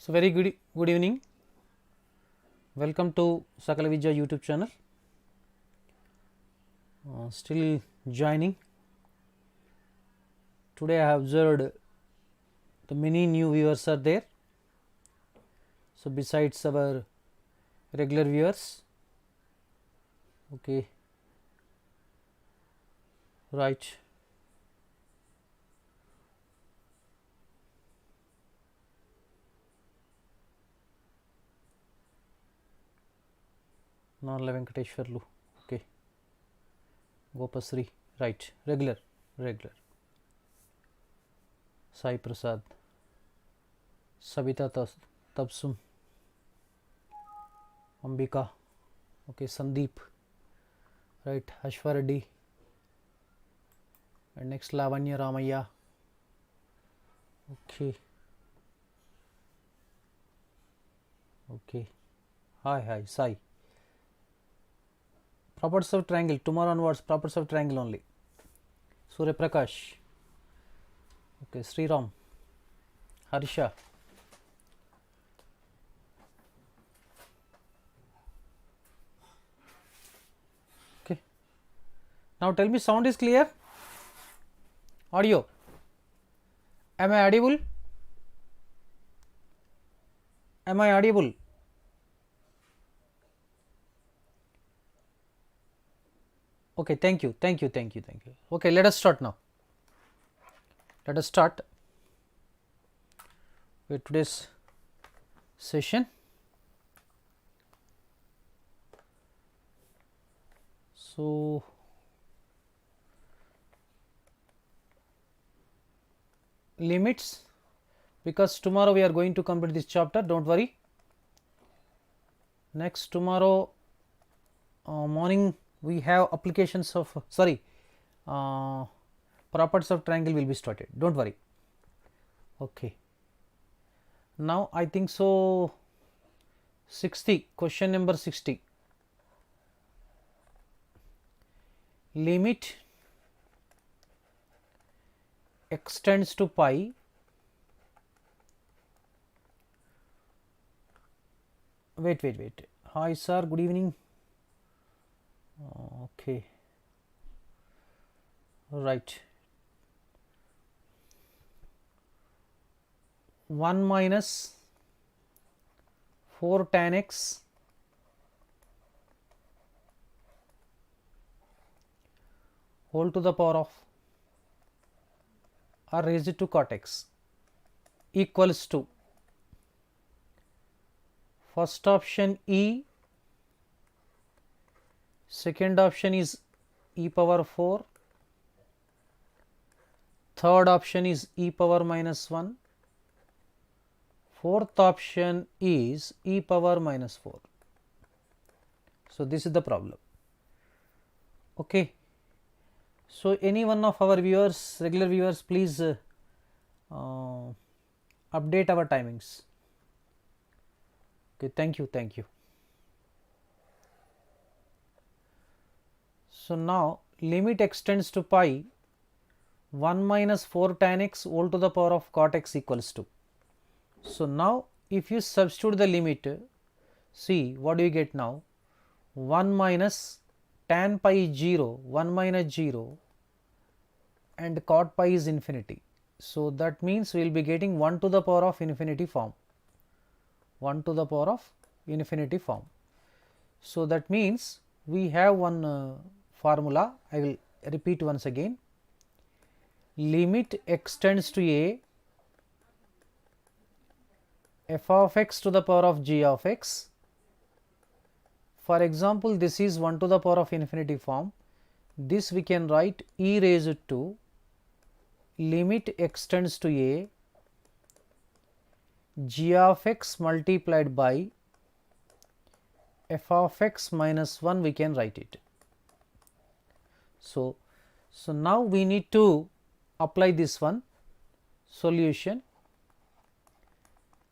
So, very good evening. Welcome to SAKALAVIDYA YouTube channel. Still joining. Today I have observed the many new viewers are there. So, besides our regular viewers, okay, right. Narla Venkateshwarlu, okay, Gopasri, right, regular. Sai Prasad, Sabita Tabsum, Ambika, okay, Sandeep, right, Ashwa Reddy, and next Lavanya Ramaya, okay, hi, Sai. Properties of triangle, tomorrow onwards, properties of triangle only. Surya Prakash, okay, Sri Ram, Harsha, okay. Now tell me, sound is clear? Audio, am I audible? Am I audible? Okay, thank you. Okay, let us start now. Let us start with today's session. So, limits, because tomorrow we are going to complete this chapter, don't worry. Next tomorrow morning we have applications of properties of triangle will be started, don't worry. Okay, now I think so 60, question number 60, limit extends to pi wait, hi sir, good evening. Okay, right, 1 minus 4 tan x whole to the power of r raised to cot x equals to, first option E, second option is e power 4, third option is e power minus 1, fourth option is e power minus 4. So, this is the problem. Okay. So, any one of our viewers, regular viewers, please update our timings. Okay, thank you. So, now limit extends to pi 1 minus 4 tan x whole to the power of cot x equals to. So, now if you substitute the limit, see what do you get now, 1 minus tan pi is 0, 1 minus 0 and cot pi is infinity. So, that means we will be getting 1 to the power of infinity form, 1 to the power of infinity form. So, that means we have one formula, I will repeat once again, limit extends to a f of x to the power of g of x. For example, this is 1 to the power of infinity form, this we can write e raised to limit extends to a g of x multiplied by f of x minus 1, we can write it. So, now we need to apply this one solution.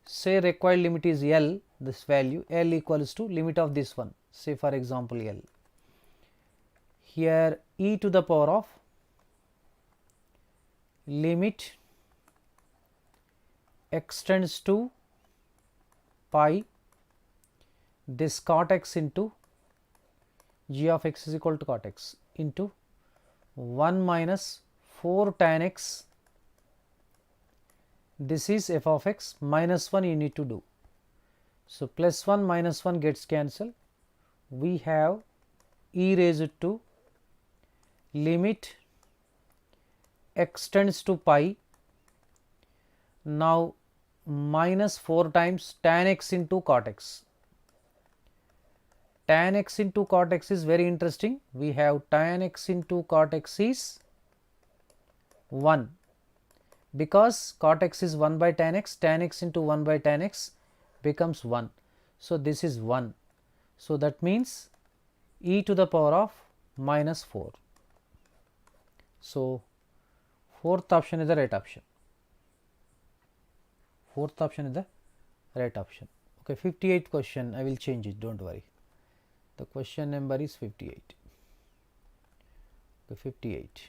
Say required limit is L, this value L equals to limit of this one, say for example L. Here e to the power of limit extends to pi this cot x into g of x is equal to cot x into 1 minus 4 tan x, this is f of x, minus 1 you need to do. So, plus 1 minus 1 gets cancelled, we have e raised to limit x tends to pi, now minus 4 times tan x into cot x. Tan x into cot x is very interesting. We have tan x into cot x is 1, because cot x is 1 by tan x into 1 by tan x becomes 1. So, this is 1. So, that means e to the power of minus 4. So, fourth option is the right option. Fourth option is the right option. Okay, 58th question, I will change it, don't worry. The question number is 58. Okay, 58.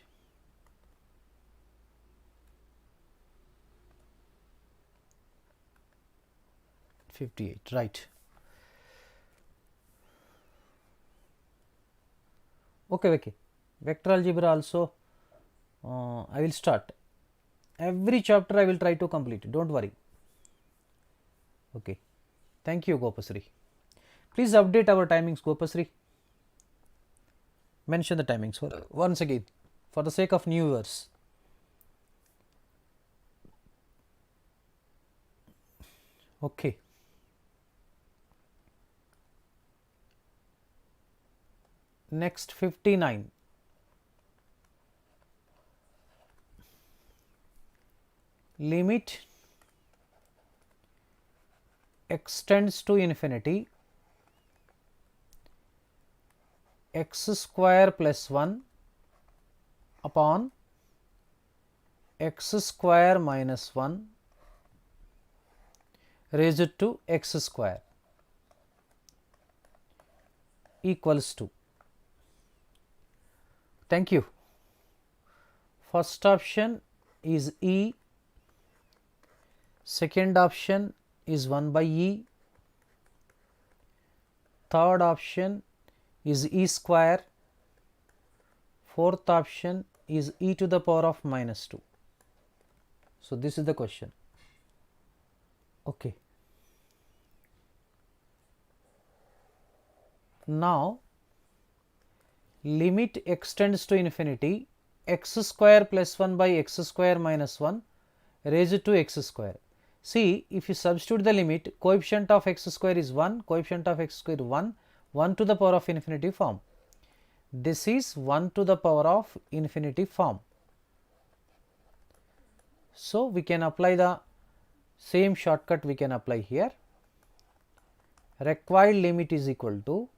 Right. Okay. Vector algebra also I will start. Every chapter I will try to complete, don't worry. Okay. Thank you, Gopasri. Please update our timings, Gopasri. Mention the timings for once again for the sake of new viewers. Okay. Next 59. Limit x tends to infinity, x square plus 1 upon x square minus 1 raised to x square equals to. Thank you. First option is e, second option is 1 by e, third option is e square, fourth option is e to the power of minus 2. So, this is the question. Okay. Now, limit x tends to infinity, x square plus 1 by x square minus 1 raised to x square. See, if you substitute the limit, coefficient of x square is 1, coefficient of x square 1 to the power of infinity form. This is 1 to the power of infinity form. So, we can apply the same shortcut we can apply here. Required limit is equal to,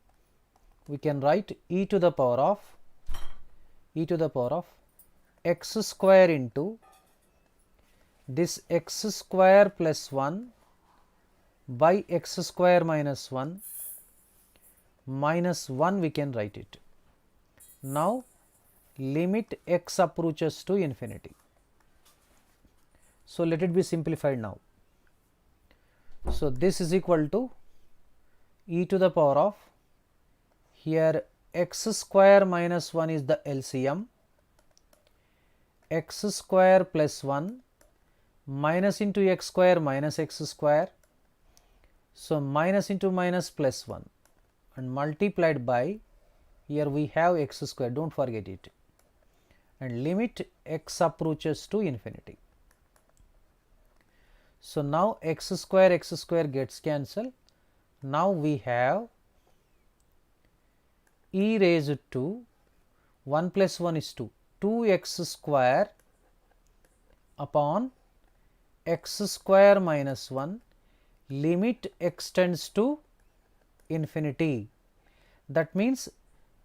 we can write e to the power of x square into this x square plus 1 by x square minus 1 minus 1 we can write it. Now, limit x approaches to infinity. So, let it be simplified now. So, this is equal to e to the power of, here x square minus 1 is the LCM, x square plus 1 minus into x square minus x square. So, minus into minus plus 1 and multiplied by, here we have x square, don't forget it, and limit x approaches to infinity. So, now x square gets cancelled. Now, we have e raised to 1 plus 1 is 2, 2x square upon x square minus 1, limit x tends to infinity. That means,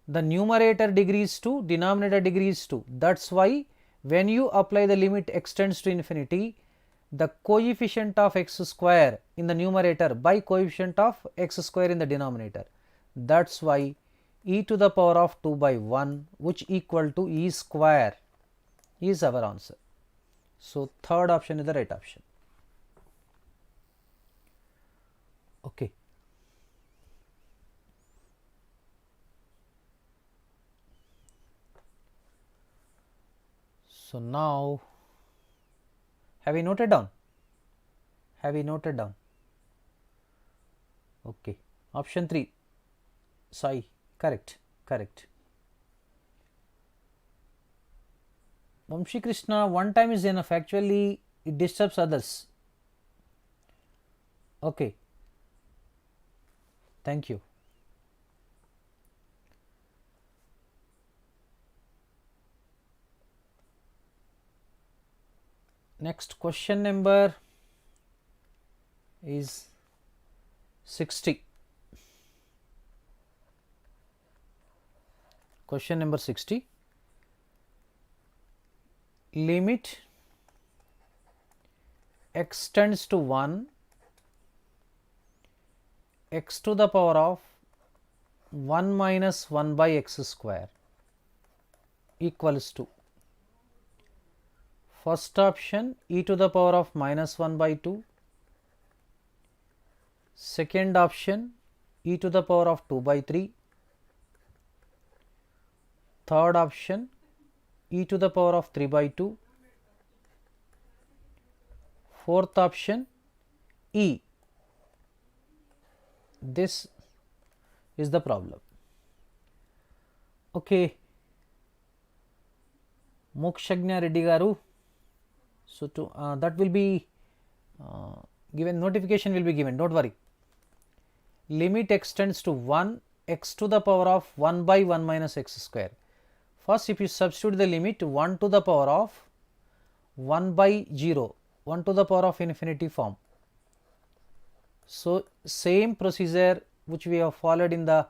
the numerator decreases 2, denominator decreases 2. That is why when you apply the limit x tends to infinity, the coefficient of x square in the numerator by coefficient of x square in the denominator. That is why e to the power of 2 by 1, which equal to e square is our answer. So, third option is the right option. Okay. So now, have you noted down? Have you noted down? Okay. Option 3, Sai, correct, correct. Vamshi Krishna, one time is enough, actually it disturbs others. Okay, thank you. Next question number is 60. Question number 60. Limit x tends to 1, x to the power of 1 minus 1 by x square equals to, first option e to the power of minus 1 by 2, second option e to the power of 2 by 3, third option e to the power of 3 by 2, fourth option e. This is the problem. Okay, Mokshagnya Reddy garu. So to that will be given, notification will be given, don't worry. Limit x tends to 1, x to the power of 1 by 1 minus x square. First, if you substitute the limit 1 to the power of 1 by 0, 1 to the power of infinity form. So same procedure which we have followed in the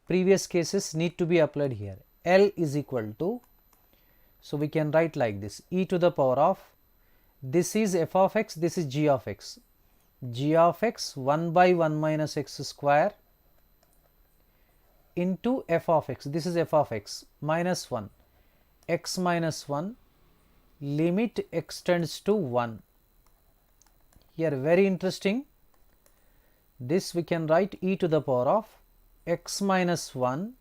previous cases need to be applied here. L is equal to, so we can write like this, e to the power of, this is f of x, this is g of x, g of x 1 by 1 minus x square into f of x, this is f of x, minus 1, x minus 1, limit x tends to 1. Here very interesting, this we can write e to the power of x minus 1,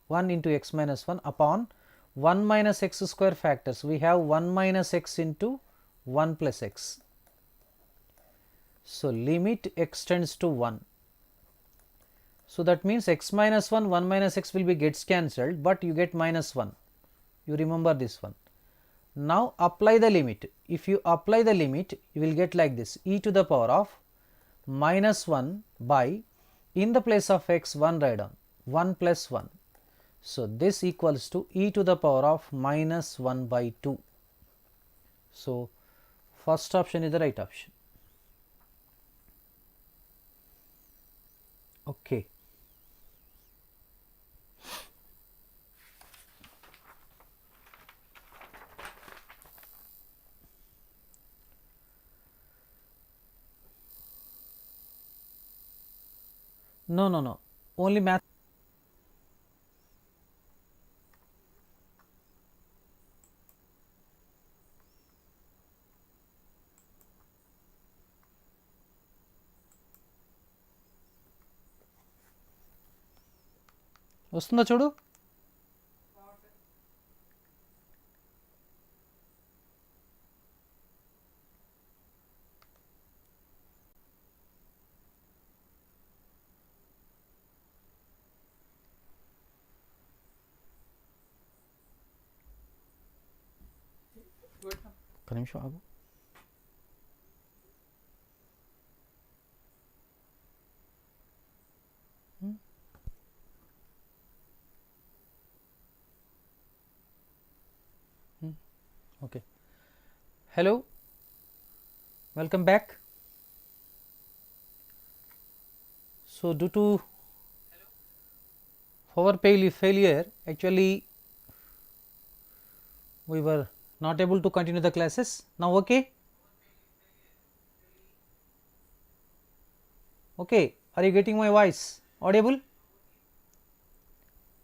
1 into x minus 1 upon 1 minus x square factors. We have 1 minus x into 1 plus x. So limit x tends to 1. So that means x minus 1, 1 minus x will be gets cancelled, but you get minus 1. You remember this one. Now apply the limit. If you apply the limit, you will get like this, e to the power of minus 1 by, in the place of x 1 write down, 1 plus 1. So this equals to e to the power of minus 1 by 2. So first option is the right option. Okay. No. Only math. వస్తుందా చూడు. ఒక్క నిమిషం ఆగు. Okay. Hello, welcome back. So due to power failure, actually we were not able to continue the classes. Now okay. Okay, are you getting my voice audible?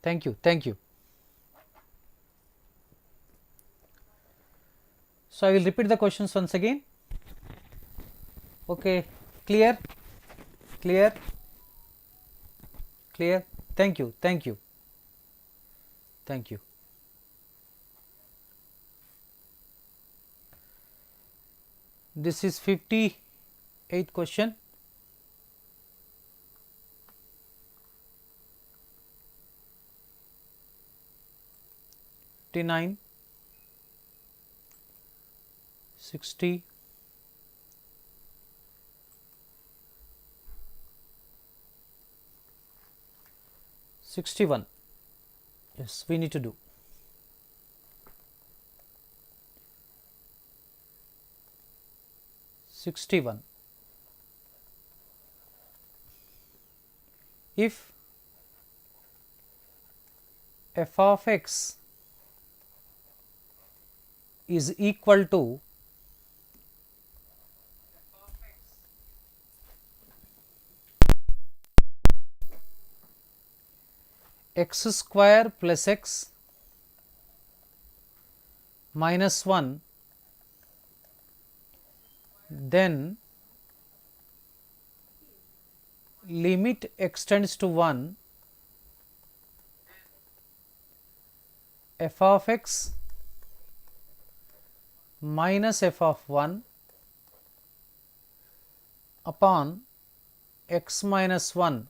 Thank you, thank you. So I will repeat the questions once again. Okay, clear? Clear? Clear? Thank you. Thank you. Thank you. This is 58th question. '59, 60, 61. Yes, we need to do. 61. If f of x is equal to x square plus x minus 1, then limit extends to 1, f of x minus f of 1 upon x minus 1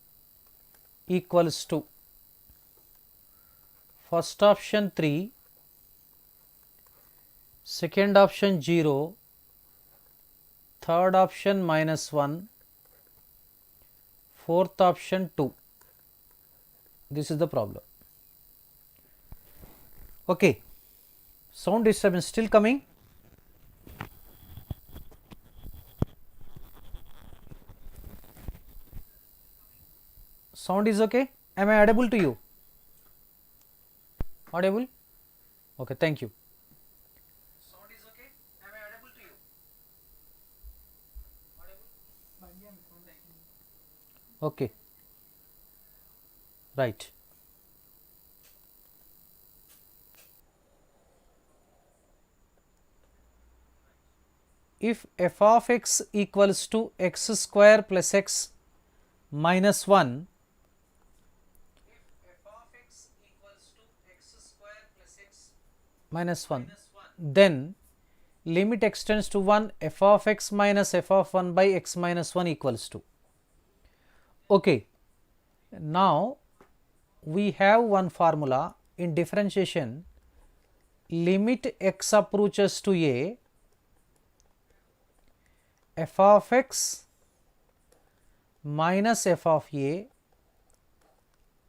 equals to first option 3, second option 0, third option minus 1, fourth option 2. This is the problem. Okay. Sound disturbance still coming? Sound is okay? Am I audible to you? Audible? Okay, thank you. Sound is okay? Am I audible to you? Audible? Okay. Right. If f of x equals to x square plus x minus 1, minus 1, then limit extends to 1, f of x minus f of 1 by x minus 1 equals to. Okay. Now we have one formula in differentiation. Limit x approaches to a, f of x minus f of a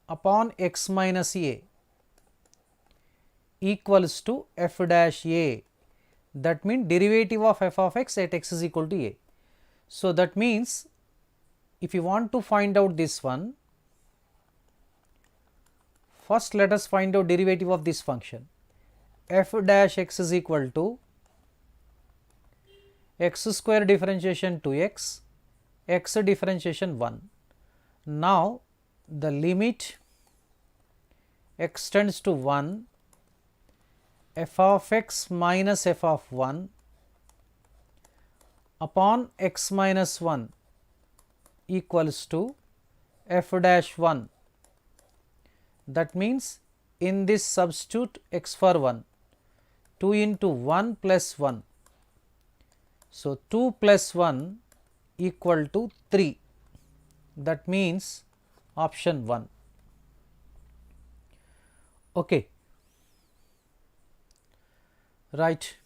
upon x minus a equals to f dash a. That means derivative of f of x at x is equal to a. So that means if you want to find out this one, first let us find out derivative of this function. F dash x is equal to x square differentiation 2x, x differentiation 1. Now the limit extends to 1, f of x minus f of 1 upon x minus 1 equals to f dash 1. That means in this substitute x for 1, 2 into 1 plus 1. So 2 plus 1 equal to 3. That means option 1. Okay. Right.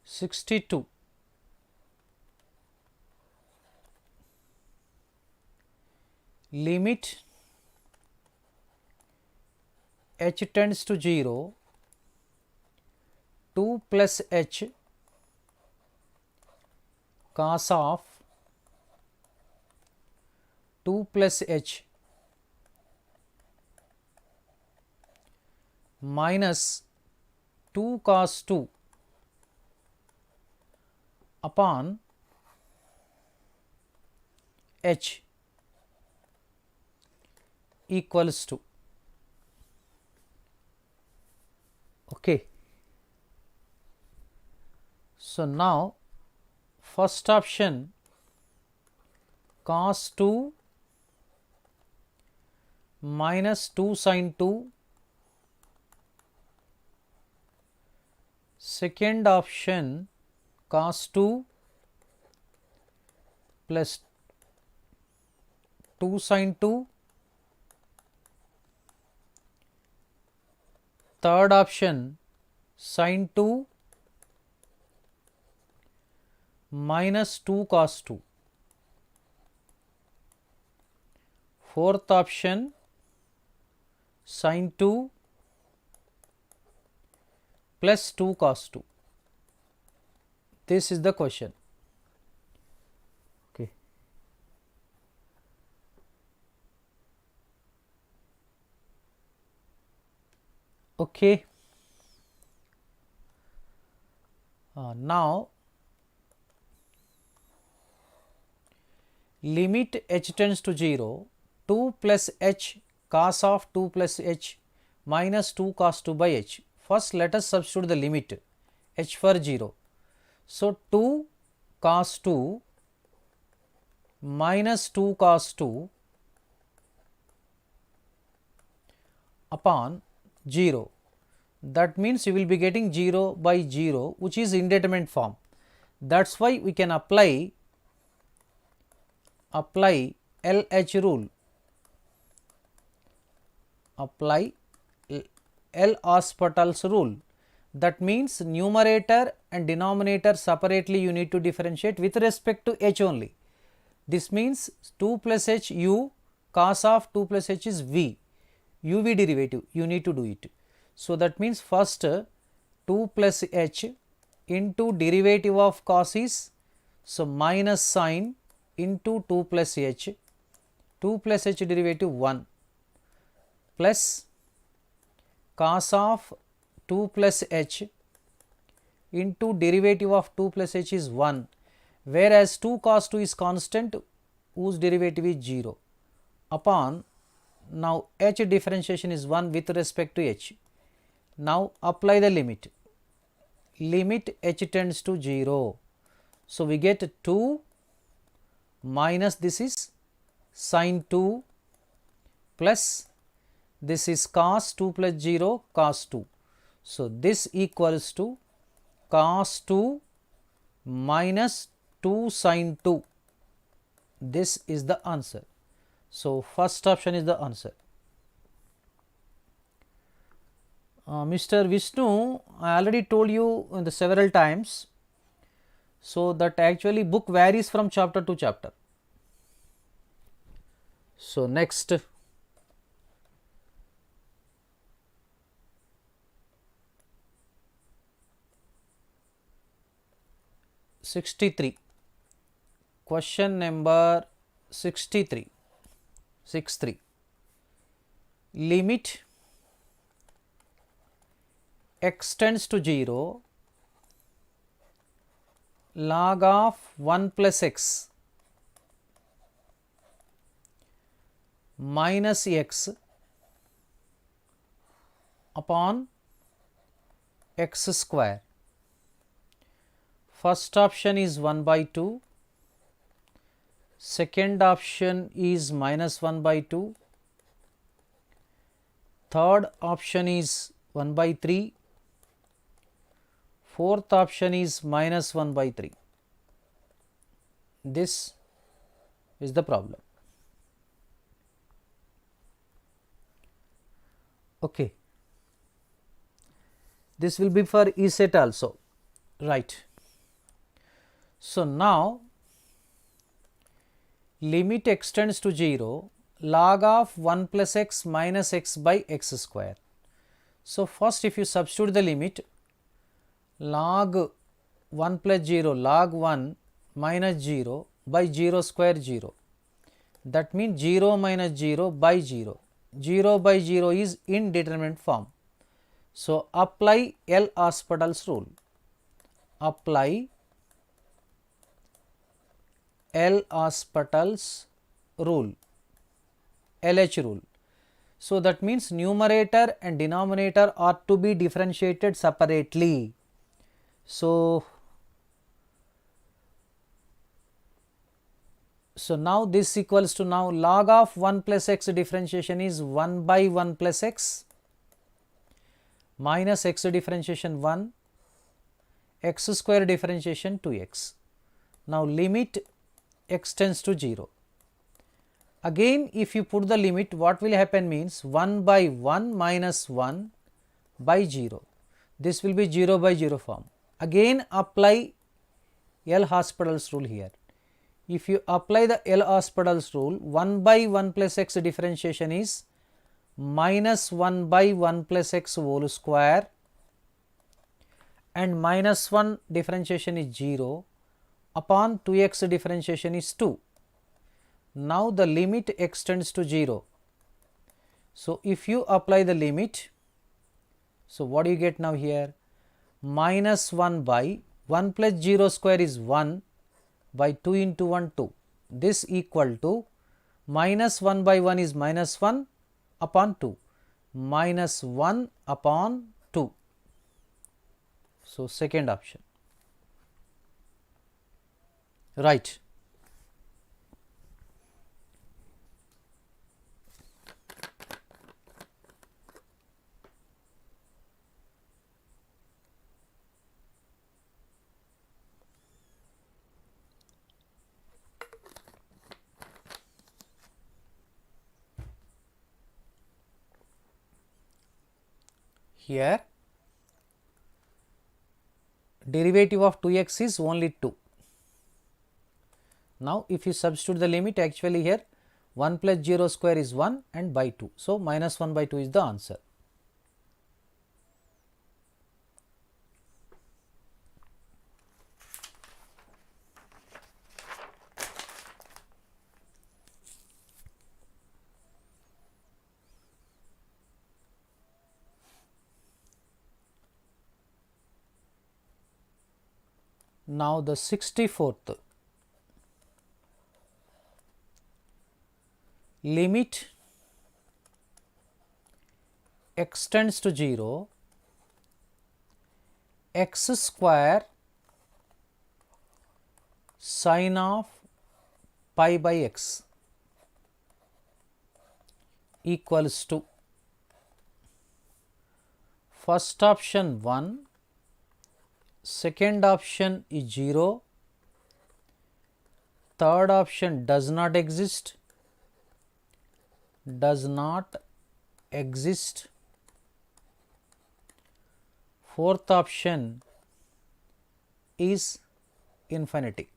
'62. Limit h tends to 0, 2 plus h cos of 2 plus h minus 2 cos 2 upon h equals to, okay. So now first option cos 2 minus 2 sin 2, second option cos 2 plus 2 sin 2, third option sin 2 minus 2 cos 2, fourth option sin 2 plus 2 cos 2. This is the question. Okay. Okay. Now limit h tends to 0, 2 plus h cos of 2 plus h minus 2 cos 2 by h. First let us substitute the limit h for 0. So 2 cos 2 minus 2 cos 2 upon 0. That means you will be getting 0 by 0, which is indeterminate form. That's why we can apply LH rule. Apply L'Hospital's rule. That means numerator and denominator separately you need to differentiate with respect to h only. This means 2 plus h u, cos of 2 plus h is v, uv derivative you need to do it. So that means first 2 plus h into derivative of cos is, so minus sin into 2 plus h, 2 plus h derivative 1 plus cos of 2 plus h into derivative of 2 plus h is 1, whereas 2 cos 2 is constant whose derivative is 0 upon, now h differentiation is 1 with respect to h. Now apply the limit, limit h tends to 0. So we get 2 minus this is sin 2 plus this is cos 2 plus 0 cos 2. So this equals to cos 2 minus 2 sin 2. This is the answer. So first option is the answer. Mr. Vishnu, I already told you in the several times, so that actually book varies from chapter to chapter. So next, question number 63, 63. Limit x tends to 0, log of 1 plus x minus x upon x square. First option is 1 by 2, second option is minus 1 by 2, third option is 1 by 3, fourth option is minus 1 by 3. This is the problem. Okay. This will be for Eamcet also, right. So now limit x tends to 0, log of 1 plus x minus x by x square. So first if you substitute the limit, log 1 plus 0, log 1 minus 0 by 0 square 0. That means 0 minus 0 by 0. 0 by 0 is indeterminate form. So apply L'Hospital's rule. Apply L'Hospital's rule, LH rule. So that means numerator and denominator are to be differentiated separately. So now this equals to, now log of 1 plus x differentiation is 1 by 1 plus x minus x differentiation 1, x square differentiation 2x. Now limit x tends to 0. Again if you put the limit, what will happen means 1 by 1 minus 1 by 0. This will be 0 by 0 form. Again apply L'Hospital's rule here. If you apply the L'Hospital's rule, 1 by 1 plus x differentiation is minus 1 by 1 plus x whole square, and minus 1 differentiation is 0 upon 2x differentiation is 2. Now the limit x tends to 0. So if you apply the limit, so what do you get now here? Minus 1 by 1 plus 0 square is 1 by 2 into 1 2. This equal to minus 1 by 1 is minus 1 upon 2, minus 1 upon 2. So second option. Right. Here derivative of 2x is only 2. Now if you substitute the limit, actually here 1 plus 0 square is 1 and by 2. So minus 1 by 2 is the answer. Now the 64th, limit x tends to 0, x square sine of pi by x equals to, first option 1, second option is 0, third option does not exist, fourth option is infinity.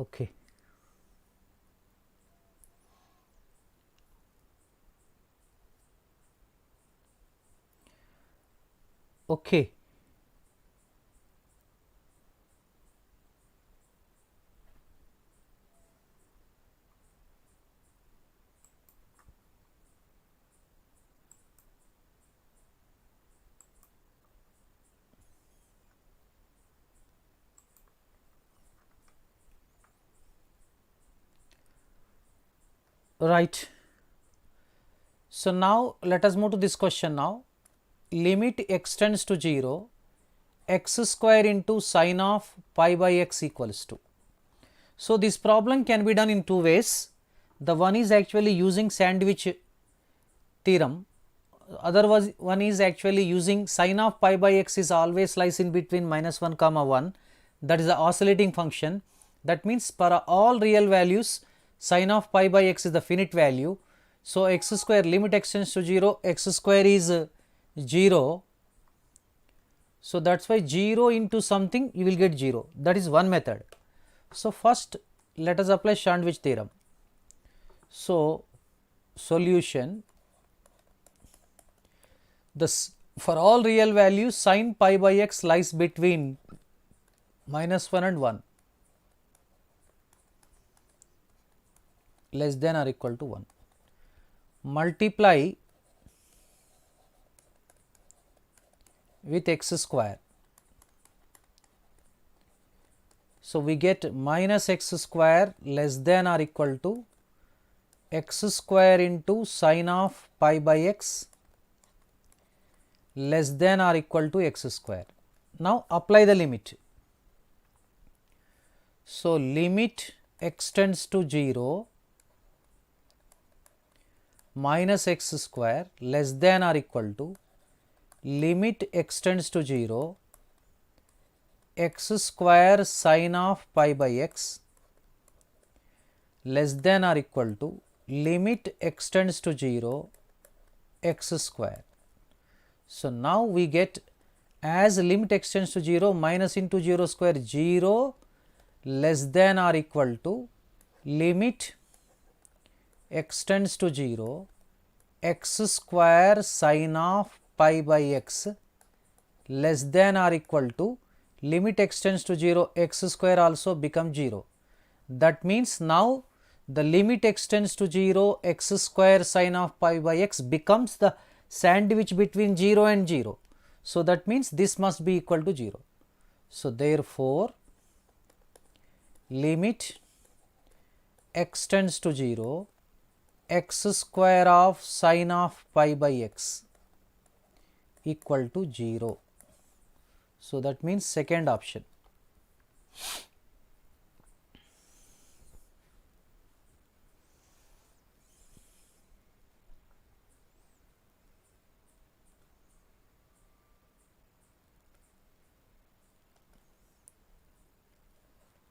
Okay. Okay. Right. So now let us move to this question now. Limit x tends to 0, x square into sine of pi by x equals to. So this problem can be done in two ways. The one is actually using sandwich theorem, other one is actually using sine of pi by x is always lies in between minus 1 comma 1, that is the oscillating function. That means for all real values sine of pi by x is the finite value. So x square, limit x tends to 0, x square is 0. So that is why 0 into something you will get 0, that is one method. So first let us apply sandwich theorem. So solution, this for all real values sine pi by x lies between minus 1 and 1, less than or equal to 1. Multiply with x square. So we get minus x square less than or equal to x square into sine of pi by x less than or equal to x square. Now apply the limit. So limit x tends to 0 minus x square less than or equal to limit x tends to 0 x square sine of pi by x less than or equal to limit x tends to 0 x square. So now we get, as limit x tends to 0, minus into 0 square 0 less than or equal to limit x tends to 0 x square sine of pi by x less than or equal to limit x tends to 0 x square also becomes 0. That means now the limit x tends to 0 x square sine of pi by x becomes the sandwich between 0 and 0. So that means this must be equal to 0. So therefore limit x tends to 0 x square of sine of pi by x equal to 0. So that means second option.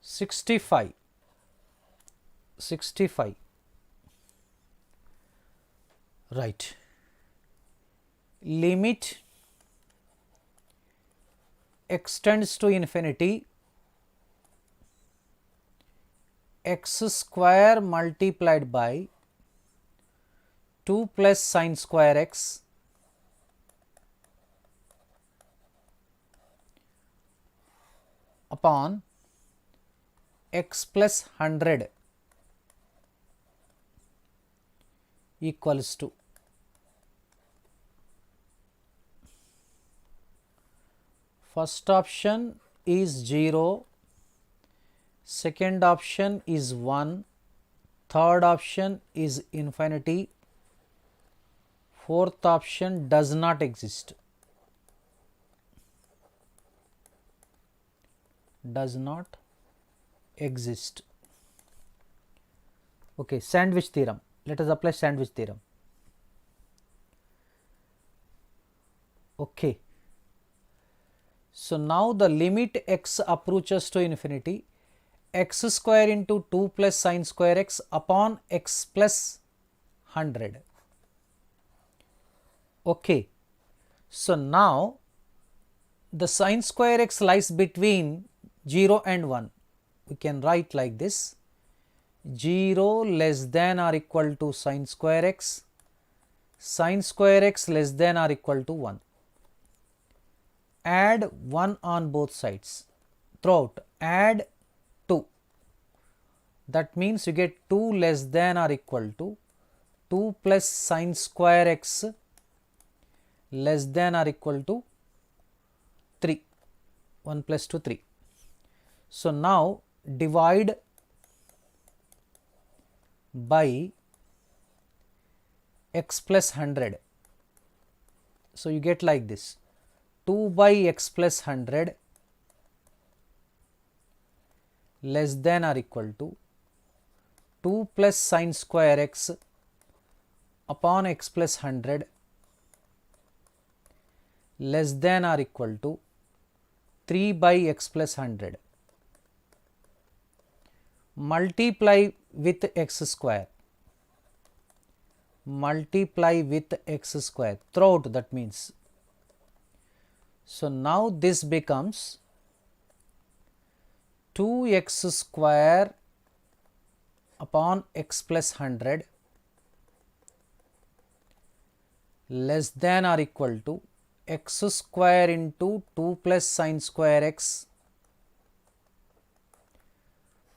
Sixty-five. Right. Limit x tends to infinity x square multiplied by 2 plus sine square x upon x plus 100 equals to first option is 0, second option is 1, third option is infinity, fourth option does not exist. Okay, sandwich theorem. Let us apply sandwich theorem. Okay. So now the limit x approaches to infinity, x square into 2 plus sine square x upon x plus 100. Okay. So now the sine square x lies between 0 and 1. We can write like this: 0 less than or equal to sine square x less than or equal to 1. Add 1 on both sides. Throughout, add 2. That means you get 2 less than or equal to 2 plus sine square x less than or equal to 3. 1 plus 2, 3. So now divide by x plus 100. So you get like this: 2 by x plus 100 less than or equal to 2 plus sine square x upon x plus 100 less than or equal to 3 by x plus 100. Multiply with x square. Throughout, that means. So now this becomes 2x square upon x plus 100 less than or equal to x square into 2 plus sine square x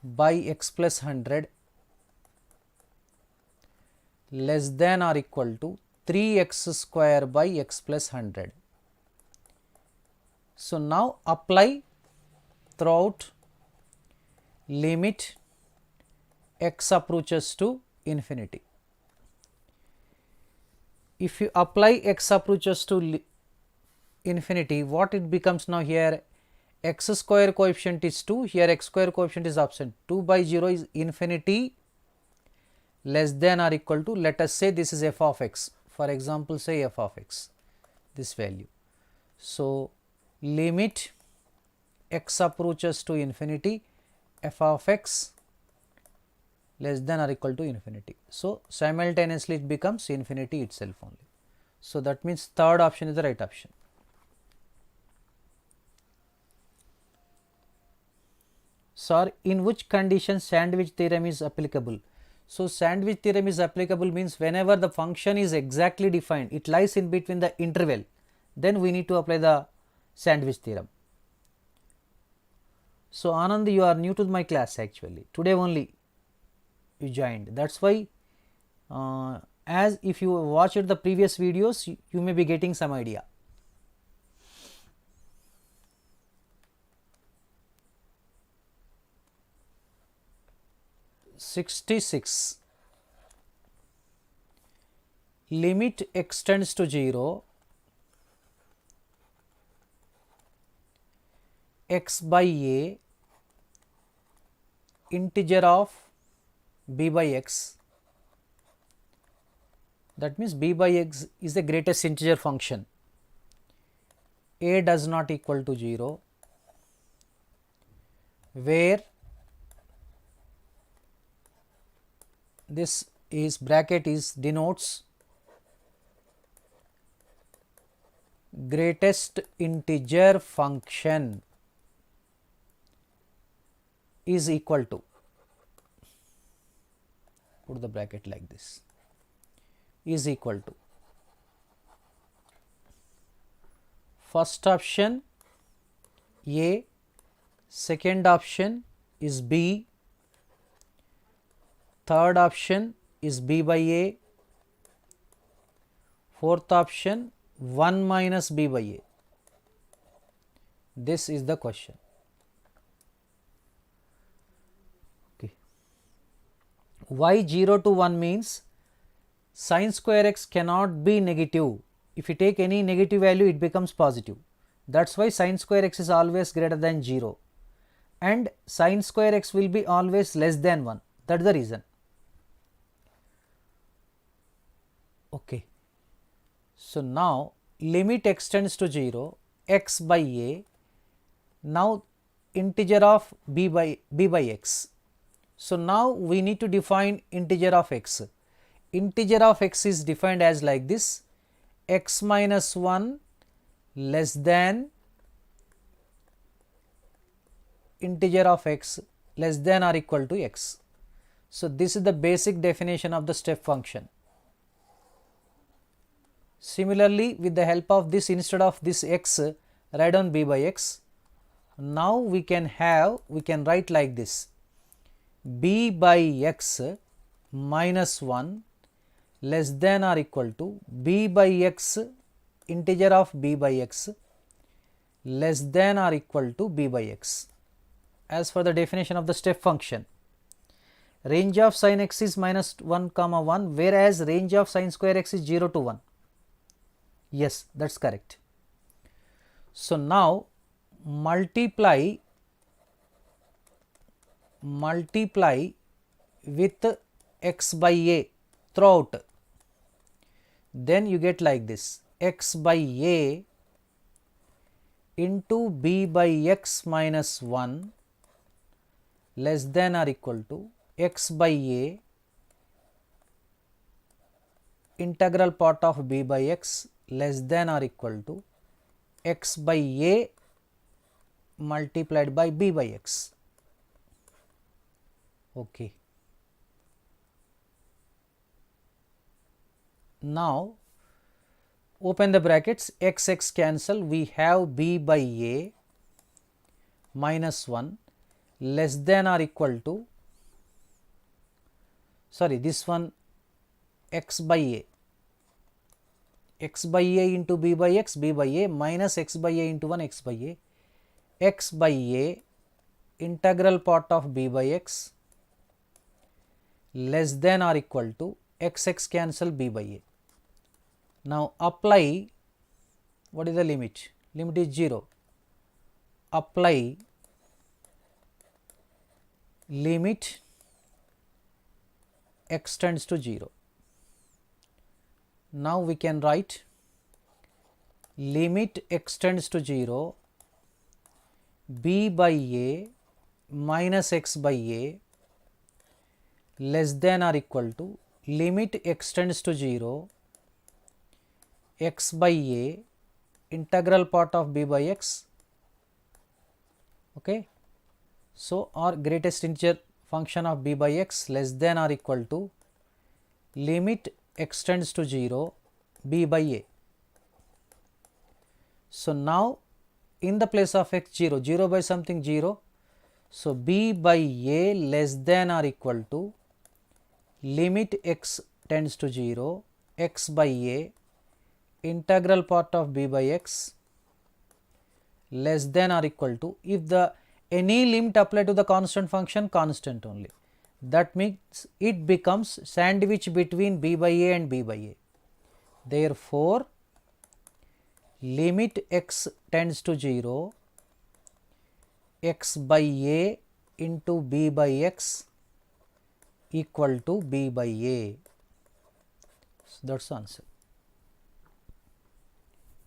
by x plus 100 less than or equal to 3x square by x plus 100. So now apply throughout limit x approaches to infinity. if you apply x approaches to infinity, what it becomes now here? X square coefficient is 2, here x square coefficient is absent. 2 by 0 is infinity less than or equal to, let us say this is f of x, for example say f of x, this value. So, limit x approaches to infinity, f of x less than or equal to infinity. So, simultaneously it becomes infinity itself only. So, that means third option is the right option. Sir, in which condition sandwich theorem is applicable? So, sandwich theorem is applicable means whenever the function is exactly defined, it lies in between the interval, then we need to apply the sandwich theorem. So, Anand, you are new to my class actually, today only you joined, that is why as if you watched the previous videos, you may be getting some idea. '66, limit extends to 0, x by a integer of b by x, that means b by x is the greatest integer function, a does not equal to 0, where this is bracket is denotes greatest integer function is equal to, put the bracket like this, is equal to, first option a, second option is b, third option is b by a, fourth option 1 minus b by a. This is the question. Okay. Why 0 to 1 means sin square x cannot be negative. If you take any negative value, it becomes positive. That is why sin square x is always greater than 0 and sin square x will be always less than 1. That is the reason. Okay. So, now limit extends to 0, x by a, now integer of b by x. So, now we need to define integer of x. Integer of x is defined as like this, x minus 1 less than integer of x less than or equal to x. So, this is the basic definition of the step function. Similarly, with the help of this, instead of this x, write down b by x. Now, we can write like this, b by x minus 1 less than or equal to b by x integer of b by x less than or equal to b by x. As for the definition of the step function, range of sin x is minus 1 comma 1, whereas range of sin square x is 0 to 1. Yes, that is correct. So, now multiply with x by a throughout, then you get like this, x by a into b by x minus 1 less than or equal to x by a integral part of b by x less than or equal to x by a multiplied by b by x. Okay. Now, open the brackets, x cancel, we have b by a minus 1 less than or equal to, sorry, this one x by a into b by a minus x by a into 1 x by a integral part of b by x less than or equal to x cancel b by a. Now apply, what is the limit? Limit is 0. Apply limit x tends to 0. Now we can write limit x tends to 0 b by a minus x by a less than or equal to limit x tends to 0 x by a integral part of b by x. Okay. So, our greatest integer function of b by x less than or equal to limit x tends to 0 b by a. So, now in the place of x 0, 0 by something 0. So, b by a less than or equal to limit x tends to 0 x by a integral part of b by x less than or equal to, if the any limit applied to the constant function, constant only. That means it becomes sandwich between b by a and b by a. Therefore, limit x tends to 0 x by a into b by x equal to b by a. So, that is the answer.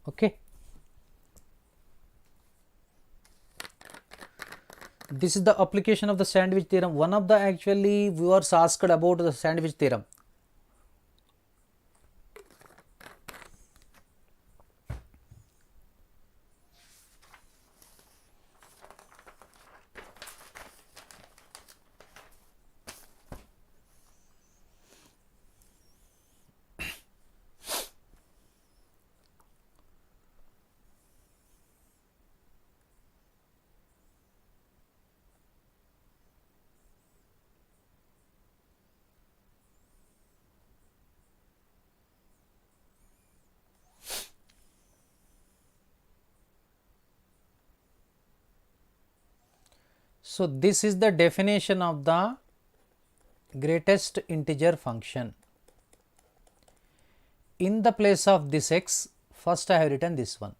Okay. This is the application of the sandwich theorem. One of the actually viewers asked about the sandwich theorem. So, this is the definition of the greatest integer function. In the place of this x, first I have written this one.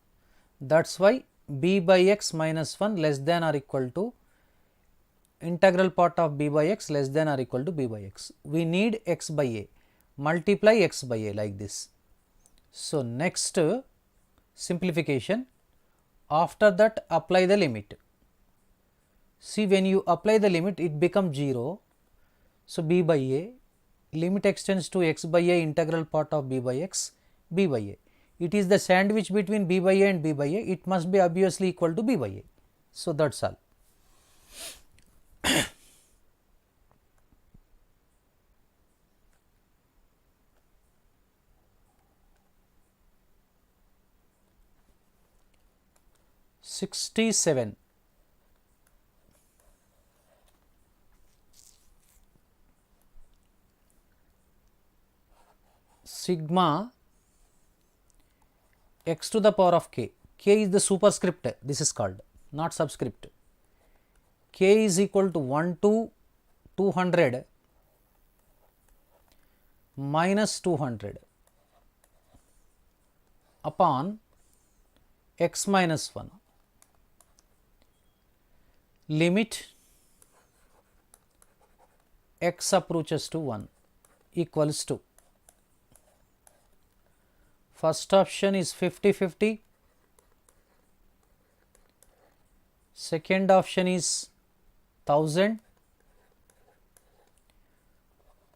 That is why b by x minus 1 less than or equal to integral part of b by x less than or equal to b by x. We need x by a, multiply x by a like this. So, next simplification, after that apply the limit. See, when you apply the limit, it becomes 0. So, b by a, limit extends to x by a integral part of b by x, b by a. It is the sandwich between b by a and b by a, it must be obviously equal to b by a. So, that is all. '67. Sigma x to the power of k, k is the superscript, this is called, not subscript. K is equal to 1 to 200 minus 200 upon x minus 1, limit x approaches to 1 equals to, first option is 50-50, second option is 1000,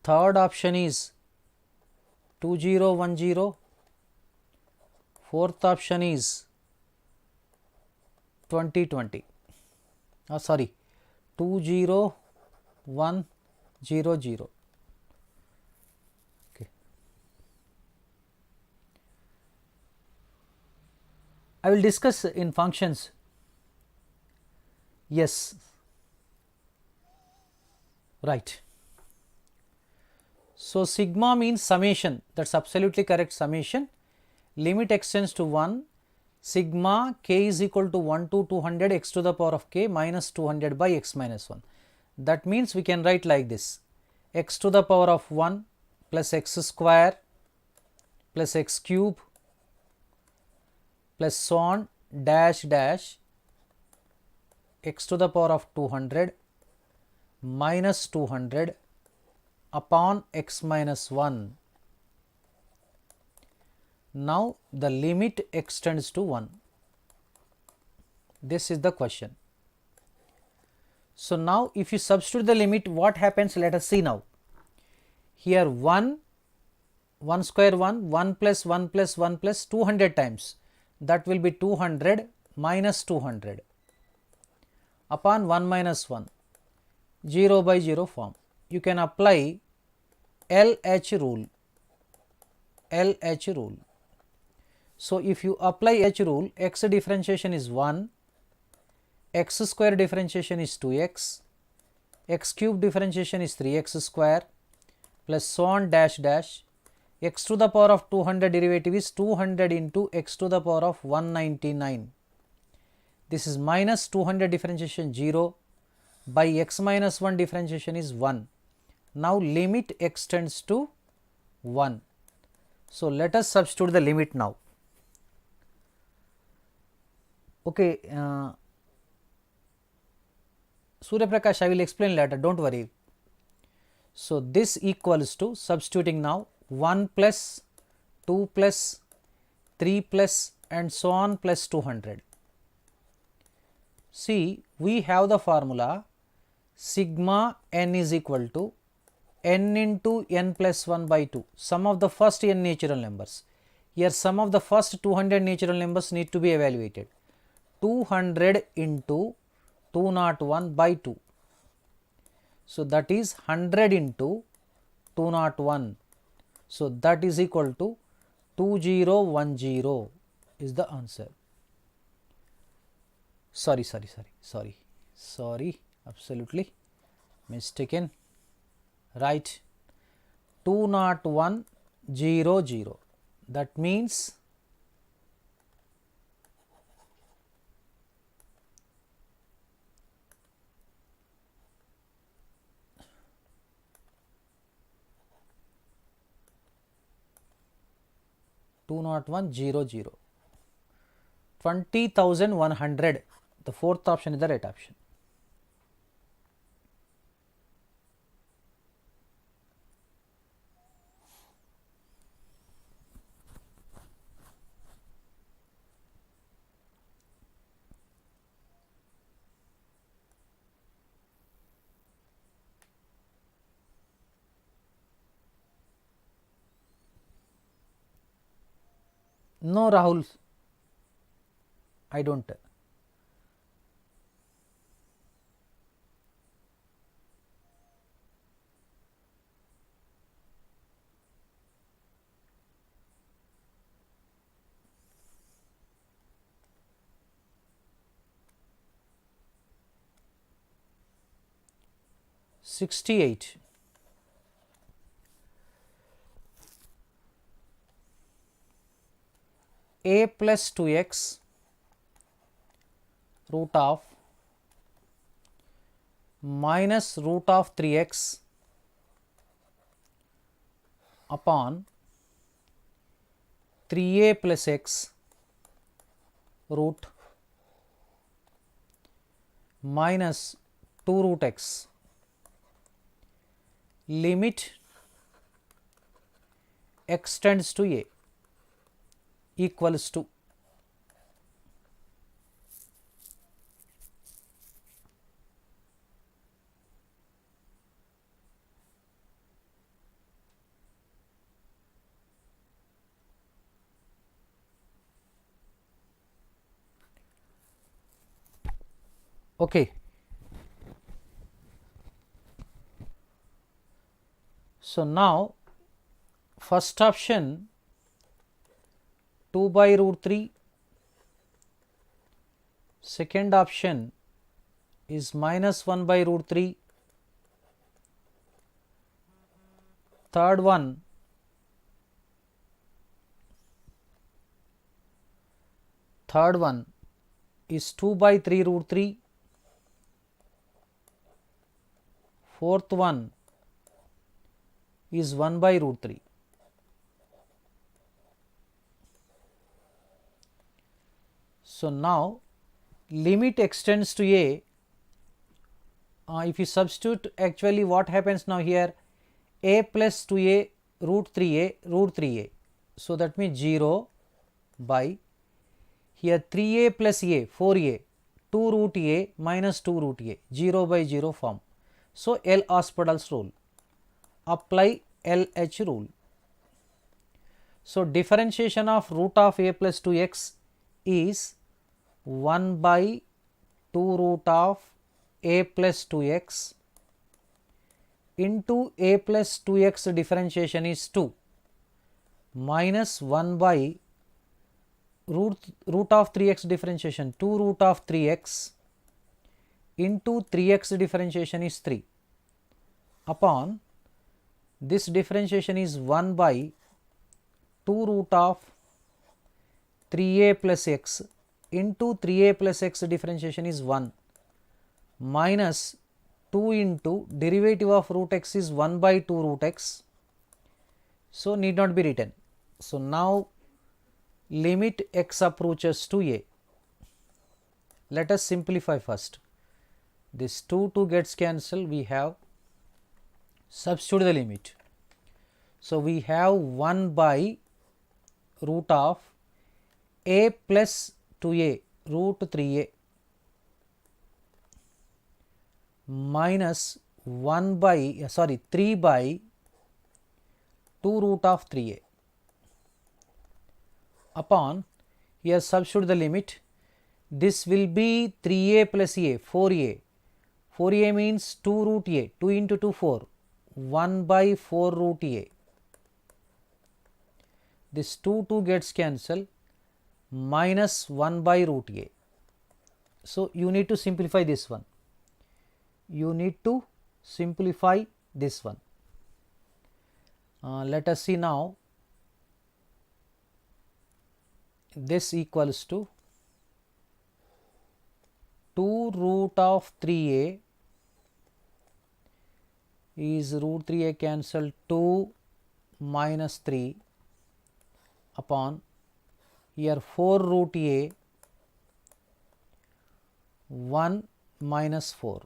third option is 2010, fourth option is 2020, sorry 20100. I will discuss in functions. Yes, right. So, sigma means summation, that is absolutely correct, summation. Limit extends to 1, sigma k is equal to 1 to 200 x to the power of k minus 200 by x minus 1. That means we can write like this, x to the power of 1 plus x square plus x cube plus so on dash dash x to the power of 200 minus 200 upon x minus 1. Now the limit extends to 1. This is the question. So now if you substitute the limit, what happens? Let us see now. Here 1 square 1 plus 1 plus 1 plus 200 times, that will be 200 minus 200 upon 1 minus 1, 0 by 0 form. You can apply LH rule. LH rule. So if you apply H rule, x differentiation is 1, x square differentiation is 2x, x cube differentiation is 3x square plus so on dash dash, x to the power of 200 derivative is 200 into x to the power of 199. This is minus 200 differentiation 0 by x minus 1 differentiation is 1. Now limit extends to 1. So let us substitute the limit now. Okay, Surya Prakash, I will explain later, don't worry. So this equals to, substituting now, 1 plus 2 plus 3 plus and so on plus 200. See, we have the formula sigma n is equal to n into n plus 1 by 2, sum of the first n natural numbers. Here sum of the first 200 natural numbers need to be evaluated. 200 into 201 by 2. So that is 100 into 201. So that is equal to 2010 is the answer. Sorry, absolutely mistaken. Right, 20100. That means two not 100, 20,100. The fourth option is the right option. No, Rahul, I don't. $68. A plus 2x root of minus root of 3x upon 3a plus x root minus 2 root x. Limit extends to a equals to okay. So now first option 2 by root 3, second option is minus 1 by root 3, third one is 2 by 3 root 3, fourth one is 1 by root 3. So, now limit extends to a, if you substitute, actually what happens now here, a plus 2a root 3a root 3a. So, that means 0 by here 3a plus a 4a 2 root a minus 2 root a 0 by 0 form. So, L'Hospital's rule, apply LH rule. So, differentiation of root of a plus 2x is 1 by 2 root of a plus 2x into a plus 2x differentiation is 2 minus 1 by root of 3x differentiation 2 root of 3x into 3x differentiation is 3 upon this differentiation is 1 by 2 root of 3a plus x into 3a plus x differentiation is 1 minus 2 into derivative of root x is 1 by 2 root x. So, need not be written. So, now limit x approaches to a. Let us simplify first. This 2 gets cancelled, we have substitute the limit. So, we have 1 by root of a plus 2a root 3a minus 1 by 3 by 2 root of 3a upon here substitute the limit. This will be 3a plus a 4a, 4a means 2 root a, 2 into 2 4, 1 by 4 root a. This 2 gets cancelled, minus 1 by root a. So, you need to simplify this one. You need to simplify this one. Let us see now. This equals to 2 root of 3a is root 3a cancelled 2 minus 3 upon here 4 root a 1 minus 4.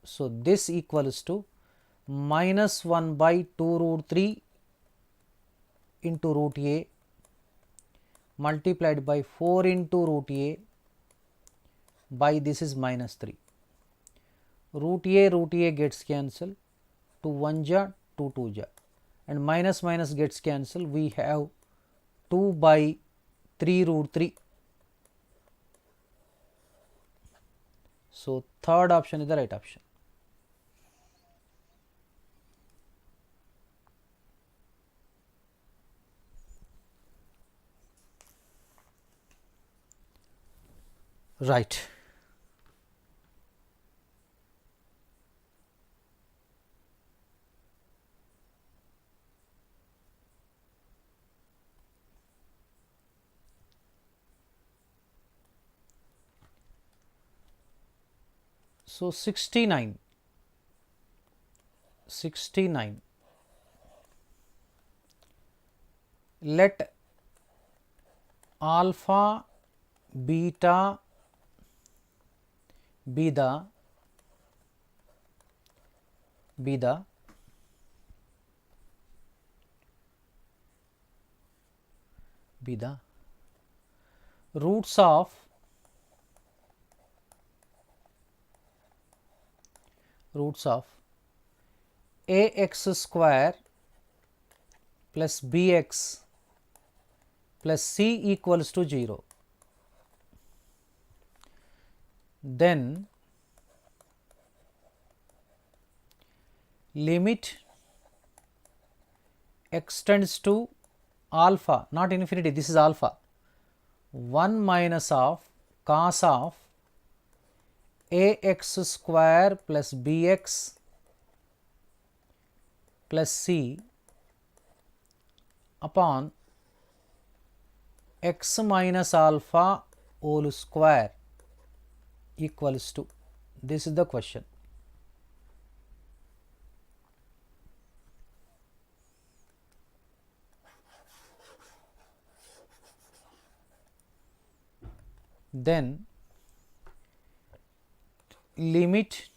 So, this equals to minus 1 by 2 root 3 into root a multiplied by 4 into root a by this is minus 3. Root a gets cancelled, 2 1 ja 2 2 ja, and minus minus gets cancelled, we have 2 by 3 root 3. So, third option is the right option. Right. So, 69. Let alpha beta be the roots of ax square plus bx plus c equals to 0. Then limit extends to alpha, not infinity, this is alpha, 1 minus of cos of ax square plus bx plus c upon x minus alpha whole square equals to, this is the question. then limit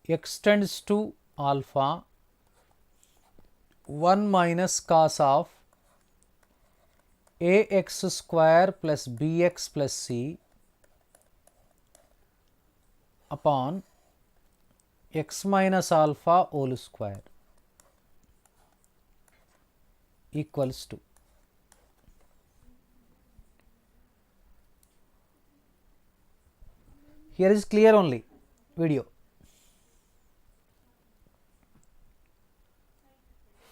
extends to alpha 1 minus cos of ax square plus bx plus c upon x minus alpha whole square equals to. Here is clear only video.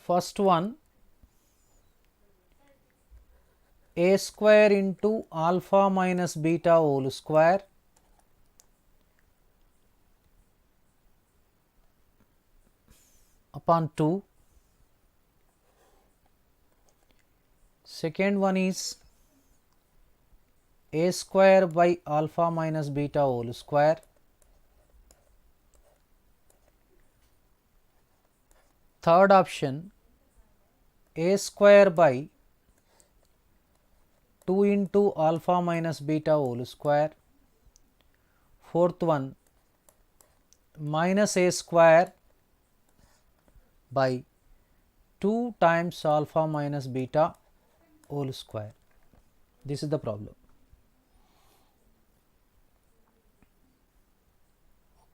First one, a square into alpha minus beta whole square upon 2. Second one is a square by alpha minus beta whole square third option, a square by 2 into alpha minus beta whole square. Fourth one, minus a square by 2 times alpha minus beta whole square. This is the problem.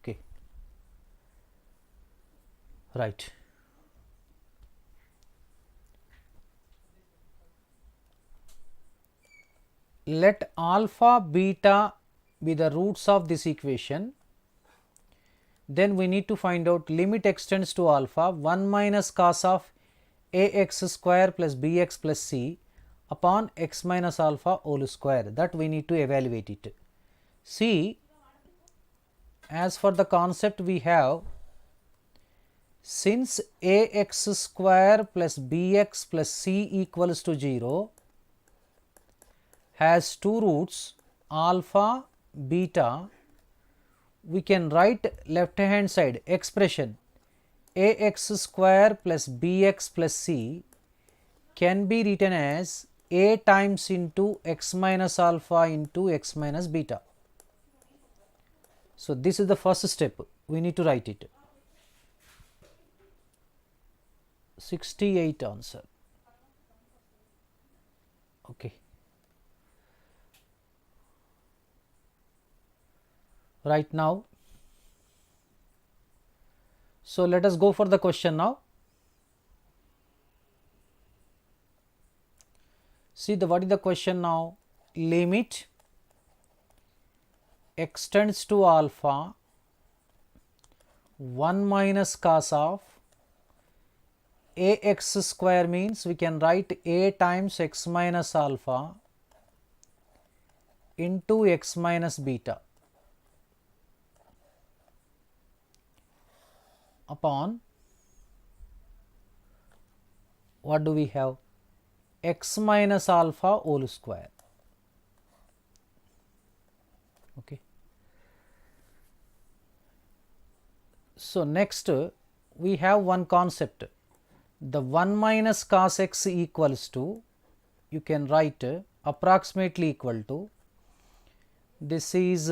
Okay, right. Let alpha beta be the roots of this equation. Then we need to find out limit extends to alpha 1 minus cos of ax square plus bx plus c upon x minus alpha whole square. That we need to evaluate it. See, as for the concept we have, since ax square plus bx plus c equals to 0 has two roots alpha beta, we can write left hand side expression ax square plus bx plus c can be written as a times into x minus alpha into x minus beta. So, this is the first step, we need to write it. 68 answer. Okay. Right now, so let us go for the question now. See what is the question now? Limit extends to alpha 1 minus cos of ax square means we can write a times x minus alpha into x minus beta upon what do we have? X minus alpha whole square. Okay. So, next we have one concept, the 1 minus cos x equals to, you can write approximately equal to, this is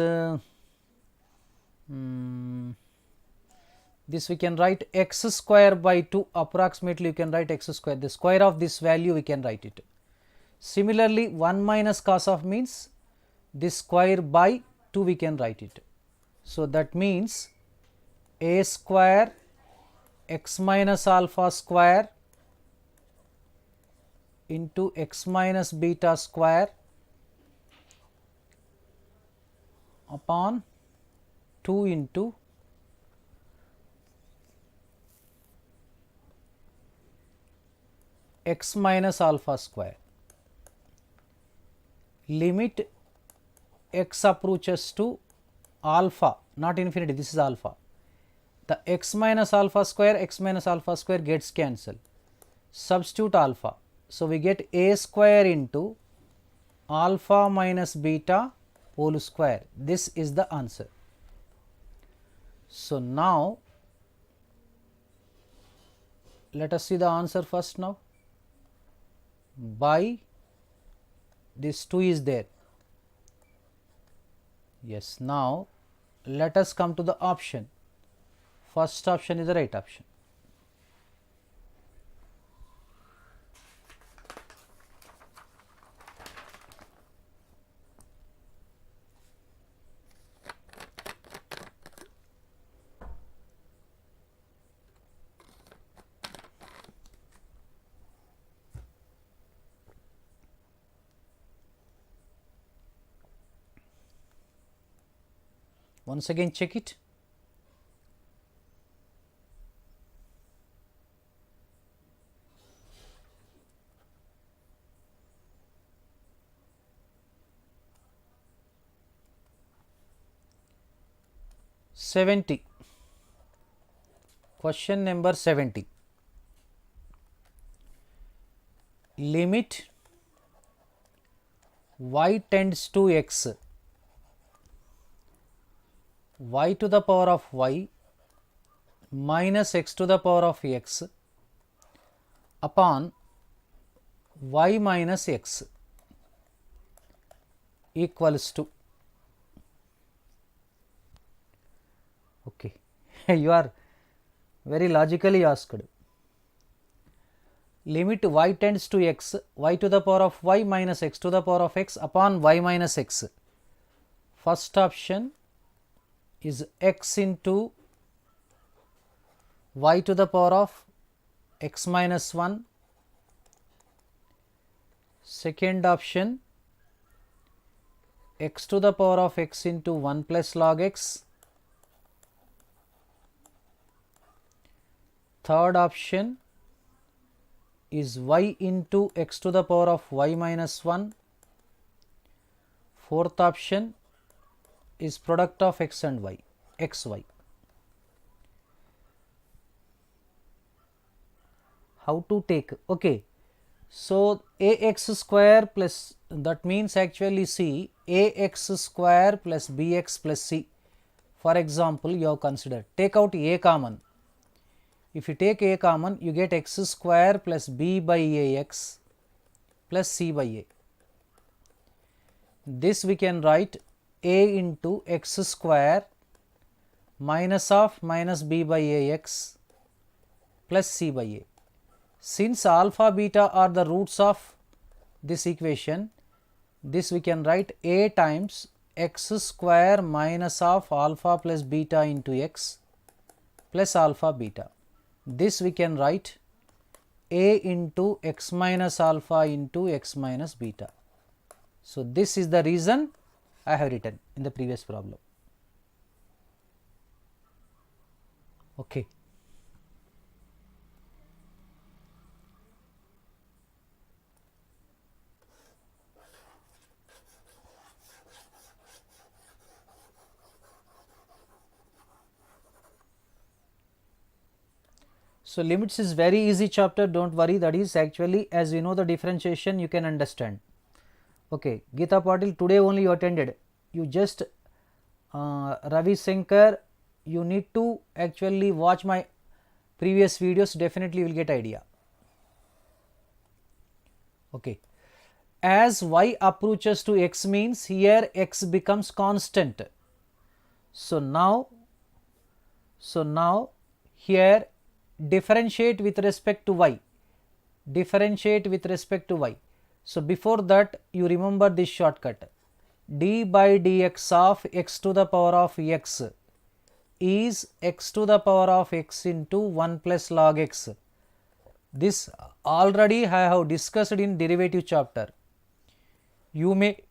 this we can write x square by 2, approximately you can write x square, the square of this value we can write it. Similarly, 1 minus cos of means this square by 2 we can write it. So, that means a square x minus alpha square into x minus beta square upon 2 into x minus alpha square. Limit x approaches to alpha, not infinity, this is alpha. The x minus alpha square gets cancelled. Substitute alpha. So, we get a square into alpha minus beta whole square. This is the answer. So, now let us see the answer first now. By this 2 is there, Yes. Now let us come to the option. First option is the right option. Once again check it. Question number 70. Limit y tends to x, y to the power of y minus x to the power of x upon y minus x equals to. Okay, you are very logically asked. Limit y tends to x, y to the power of y minus x to the power of x upon y minus x. First option is x into y to the power of x minus 1. Second option x to the power of x into 1 plus log x. Third option is y into x to the power of y minus 1. Fourth option is product of x and y, xy. How to take? Okay, so ax square plus, that means actually see ax square plus bx plus c. For example, you have considered, take out a common. If you take a common, you get x square plus b by ax plus c by a. This we can write a into x square minus of minus b by ax plus c by a. Since alpha beta are the roots of this equation, this we can write a times x square minus of alpha plus beta into x plus alpha beta. This we can write a into x minus alpha into x minus beta. So, this is the reason I have written in the previous problem. Okay. So, limits is very easy chapter, do not worry, that is actually as you know the differentiation you can understand. Okay, Geeta Patil, today only you attended, you just Ravi Shankar, you need to actually watch my previous videos, definitely you will get idea. Okay, as y approaches to x means here x becomes constant. So, now here differentiate with respect to y, differentiate with respect to y. So, before that you remember this shortcut, d by dx of x to the power of x is x to the power of x into 1 plus log x. This already I have discussed in derivative chapter. You may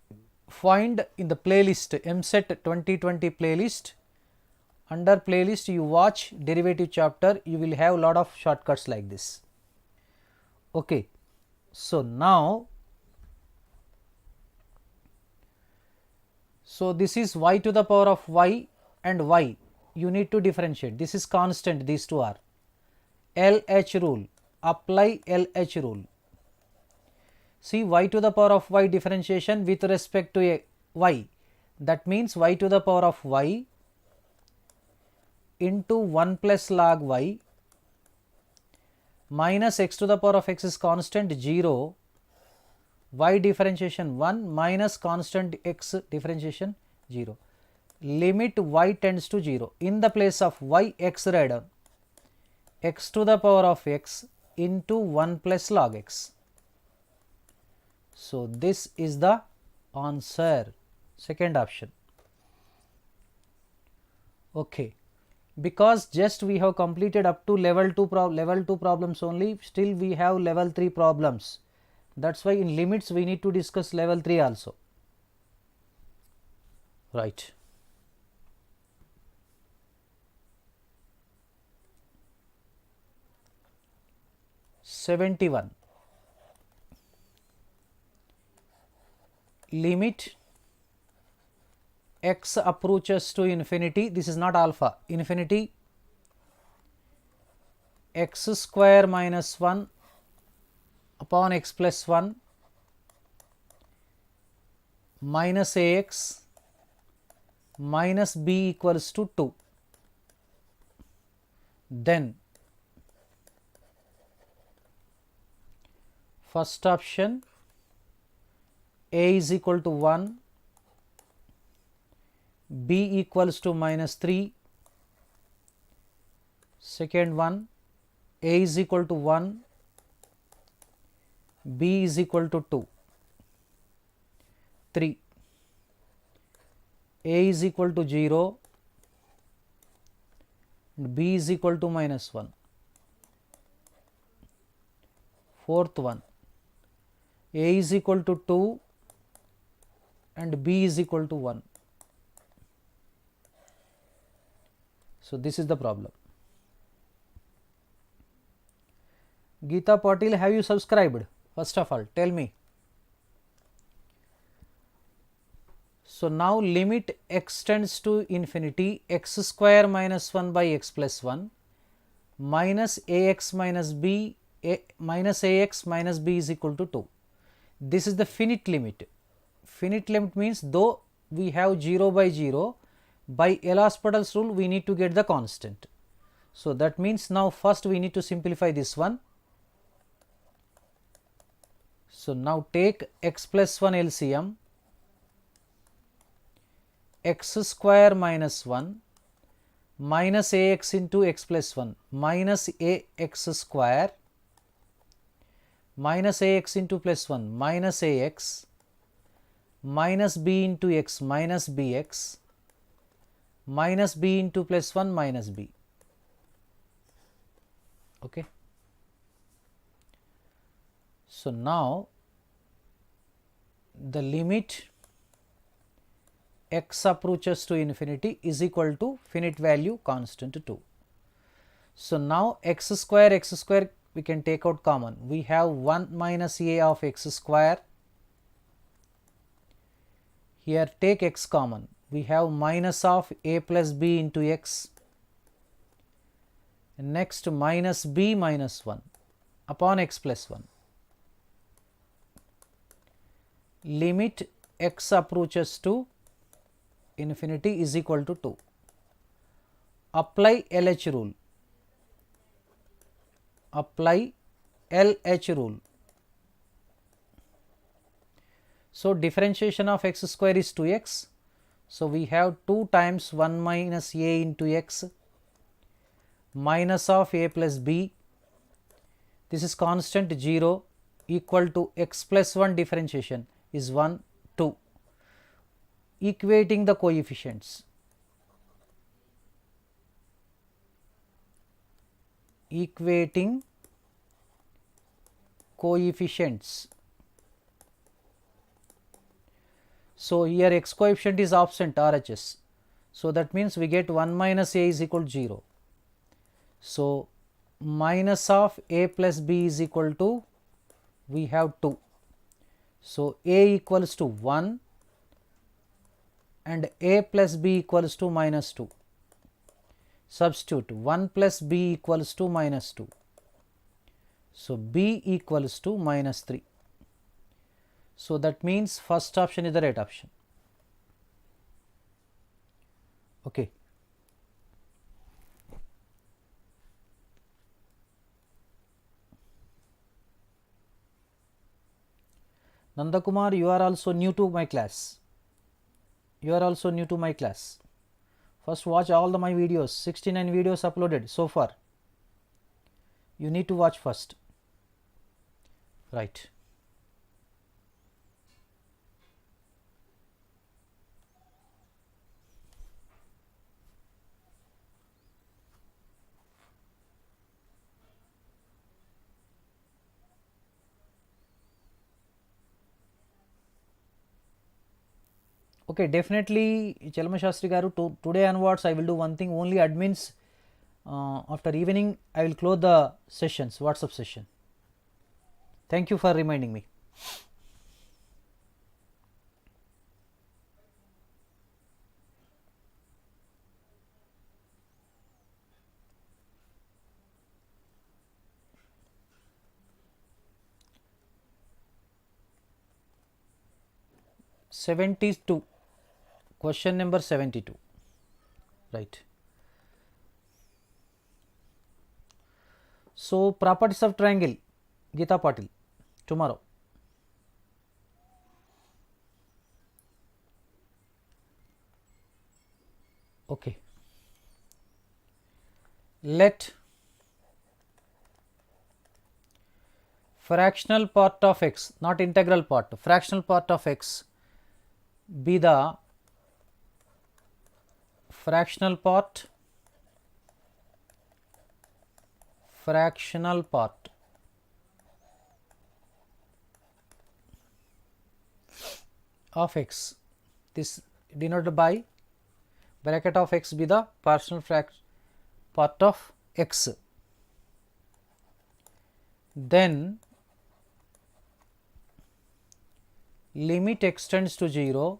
find in the playlist Eamcet 2020 playlist. Under playlist you watch derivative chapter, you will have lot of shortcuts like this. Okay. So, now this is y to the power of y and y, you need to differentiate, this is constant, these two are. LH rule, apply LH rule. See, y to the power of y differentiation with respect to a y, that means y to the power of y into 1 plus log y minus x to the power of x is constant 0, y differentiation 1 minus constant x differentiation 0. limit y tends to 0. In the place of y, x write down x to the power of x into 1 plus log x. So, this is the answer, second option. Okay. Because just we have completed up to level 2 problems only, still we have level 3 problems. That's why in limits we need to discuss level 3 also. Right. '71. Limit x approaches to infinity, this is not alpha, infinity x square minus 1 upon x plus 1 minus ax minus b equals to 2. Then first option, a is equal to 1, b equals to minus 3, second one, a is equal to 1, b is equal to 2, 3, a is equal to 0, b is equal to minus 1, fourth one, a is equal to 2 and b is equal to 1. So, this is the problem. Geeta Patil, have you subscribed? First of all, tell me. So, now limit x tends to infinity, x square minus 1 by x plus 1 minus ax minus b minus ax minus b is equal to 2. This is the finite limit. Finite limit means though we have 0 by 0, by L'Hospital's rule we need to get the constant. So, that means now first we need to simplify this one. So, now take x plus 1 LCM, x square minus 1 minus ax into x plus 1 minus ax square minus ax into plus 1 minus ax minus b into x minus bx minus b into plus 1 minus b. Okay. So, now the limit x approaches to infinity is equal to finite value constant 2. So, now x square we can take out common. We have 1 minus a of x square. Here take x common. We have minus of a plus b into x. Next minus b minus 1 upon x plus 1. Limit x approaches to infinity is equal to 2. Apply LH rule. Apply LH rule. So, differentiation of x square is 2x. So, we have 2 times 1 minus a into x minus of a plus b. This is constant 0 equal to x plus 1 differentiation is 1, 2. Equating the coefficients. Equating coefficients. So, here x coefficient is absent RHS. So, that means we get 1 minus a is equal to 0. So, minus of a plus b is equal to, we have 2. So, a equals to 1 and a plus b equals to minus 2. Substitute 1 plus b equals to minus 2. So, b equals to minus 3. So, that means first option is the right option. Okay. Nanda Kumar, you are also new to my class. You are also new to my class. First watch all my videos, 69 videos uploaded so far. You need to watch first. Right. Okay, definitely Chelma Shastri garu, today onwards I will do one thing, only admins after evening I will close the sessions, WhatsApp session. Thank you for reminding me. (72) Question number 72. Right. So, properties of triangle, Geeta Patil, tomorrow. Okay. Let fractional part of x, not integral part, fractional part of x be the fractional part of x. This denoted by bracket of x be the partial part of x. Then limit extends to 0.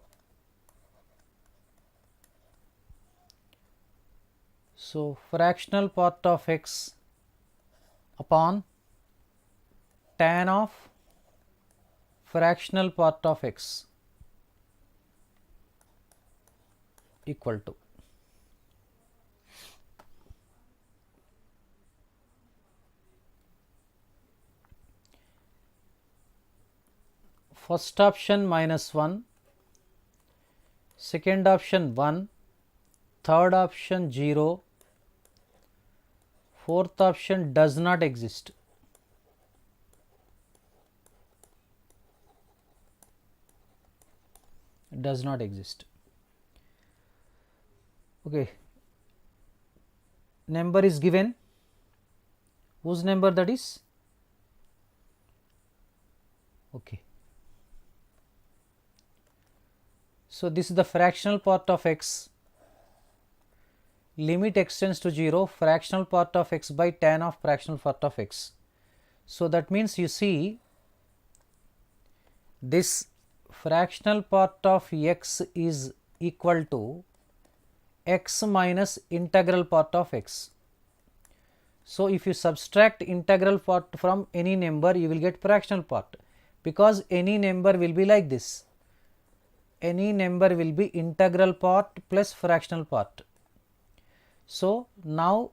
So, fractional part of x upon tan of fractional part of x equal to first option -1, second option 1, third option 0, fourth option does not exist. Does not exist. Okay. Number is given. Whose number that is? Okay. So, this is the fractional part of x. Limit extends to 0, fractional part of x by tan of fractional part of x. So, that means you see this fractional part of x is equal to x minus integral part of x. So, if you subtract integral part from any number, you will get fractional part, because any number will be like this. Any number will be integral part plus fractional part. So, now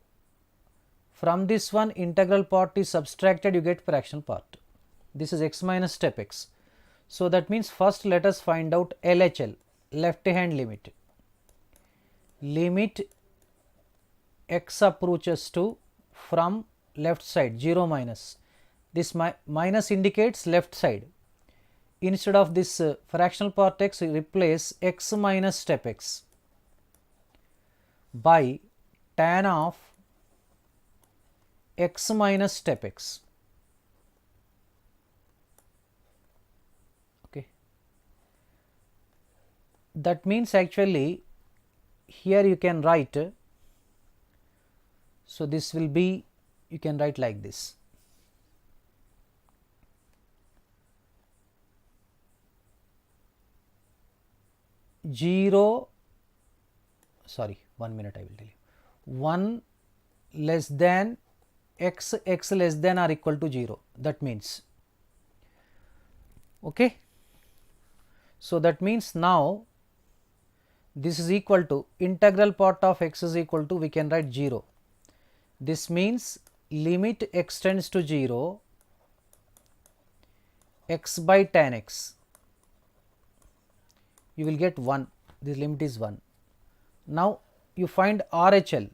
from this one integral part is subtracted, you get fractional part. This is x minus step x. So, that means first let us find out LHL, left hand limit. Limit x approaches to from left side 0 minus. This minus indicates left side. Instead of this fractional part x, replace x minus step x by tan of x minus step x. Okay. That means actually here you can write, so this will be, you can write like this. Sorry, 1 minute I will tell you. 1 less than x, x less than or equal to 0. That means, okay. So, that means now this is equal to integral part of x is equal to, we can write 0. This means limit extends to 0, x by tan x, you will get 1, this limit is 1. Now, you find RHL,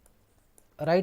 right?